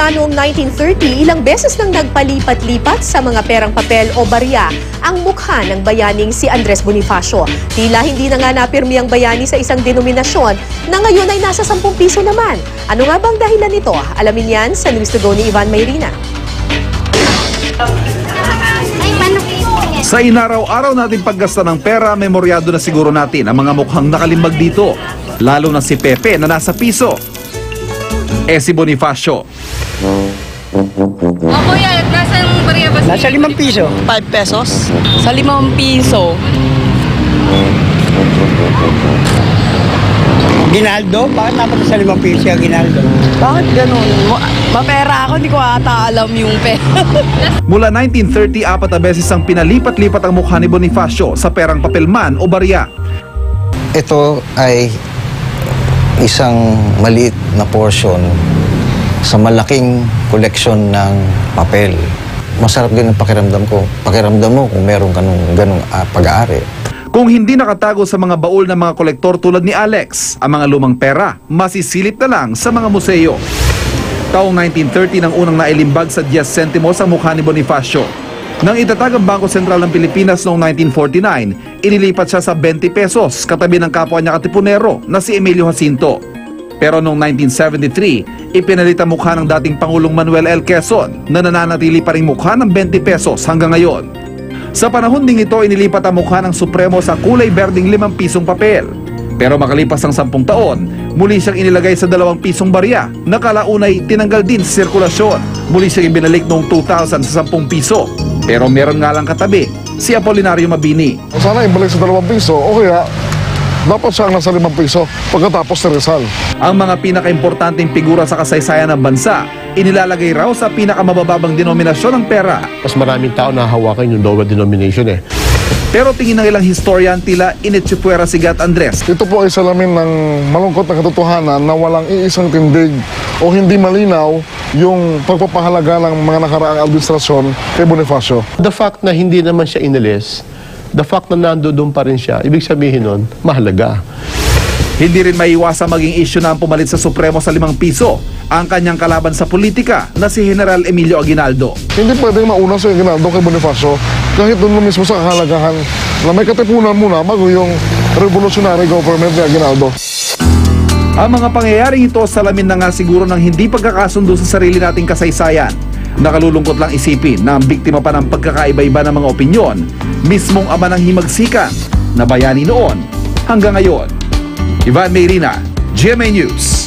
mula noong 1930, ilang beses nang nagpalipat-lipat sa mga perang papel o barya ang mukha ng bayaning si Andres Bonifacio. Tila hindi na nga napirmi ang bayani sa isang denominasyon na ngayon ay nasa 10 piso naman. Ano nga bang dahilan nito? Alamin yan sa News to Go ni Ivan Mayrina. Sa inaraw-araw natin paggasta ng pera, memoryado na siguro natin ang mga mukhang nakalimbag dito. Lalo na si Pepe na nasa piso. Si Bonifacio. Kuya, nasa yung bariya ba? Nasa 5 piso. 5 pesos. Sa 5 piso. Ginaldo? Bakit napunta sa 5 piso yung Ginaldo? Bakit ganun? Mapera ako, hindi ko ata alam yung pera. Mula 1930, 4 na beses ang pinalipat-lipat ang mukha ni Bonifacio sa perang papel man o barya. Ito ay isang maliit na portion sa malaking koleksyon ng papel. Masarap din ang pakiramdam ko. Pakiramdam mo kung meron ka nung ganong pag-aari. Kung hindi nakatago sa mga baul ng mga kolektor tulad ni Alex, ang mga lumang pera masisilip na lang sa mga museo. Taong 1930 nang unang nailimbag sa 10 sentimos ang mukha ni Bonifacio. Nang itatag ang Bangko Sentral ng Pilipinas noong 1949, inilipat siya sa 20 pesos katabi ng kapwa niya katipunero na si Emilio Jacinto. Pero noong 1973, ipinalit ang mukha ng dating Pangulong Manuel L. Quezon na nananatili pa ring mukha ng 20 pesos hanggang ngayon. Sa panahon ding ito, inilipat ang mukha ng Supremo sa kulay berdeng 5 pisong papel. Pero makalipas ang 10 taon, muli siyang inilagay sa 2 pisong barya na kalaunay tinanggal din sa sirkulasyon. Muli siyang ibinalik noong 2000 sa 10 piso. Pero meron nga lang katabi, si Apolinario Mabini. Sana ibalik sa 2 piso o kaya dapat siyang nasa 5 piso pagkatapos ni Rizal. Ang mga pinakaimportanteng figura sa kasaysayan ng bansa, inilalagay raw sa pinakamabababang denominasyon ng pera. Mas maraming tao na hawakan yung lower denomination eh. Pero tingin ng ilang historian, tila initsipwera si Gat Andres. Ito po ay salamin ng malungkot na katotohanan na walang iisang tindig o hindi malinaw yung pagpapahalaga ng mga nakaraang administrasyon kay Bonifacio. The fact na hindi naman siya inalis, the fact na nandoon pa rin siya, ibig sabihin nun, mahalaga. Hindi rin maiwasang maging issue na ang pumalit sa Supremo sa 5 piso ang kanyang kalaban sa politika na si General Emilio Aguinaldo. Hindi pwedeng mauna si Aguinaldo kay Bonifacio kahit doon mismo sa kahalagahan na may katipunan muna bago yung revolutionary government ni Aguinaldo. Ang mga pangyayaring ito salamin na nga siguro ng hindi pagkakasundo sa sarili nating kasaysayan. Nakalulungkot lang isipin na ang biktima pa ng pagkakaiba-iba ng mga opinyon, mismong ama ng himagsikan na bayani noon hanggang ngayon. Ivan Mayrina, GMA News.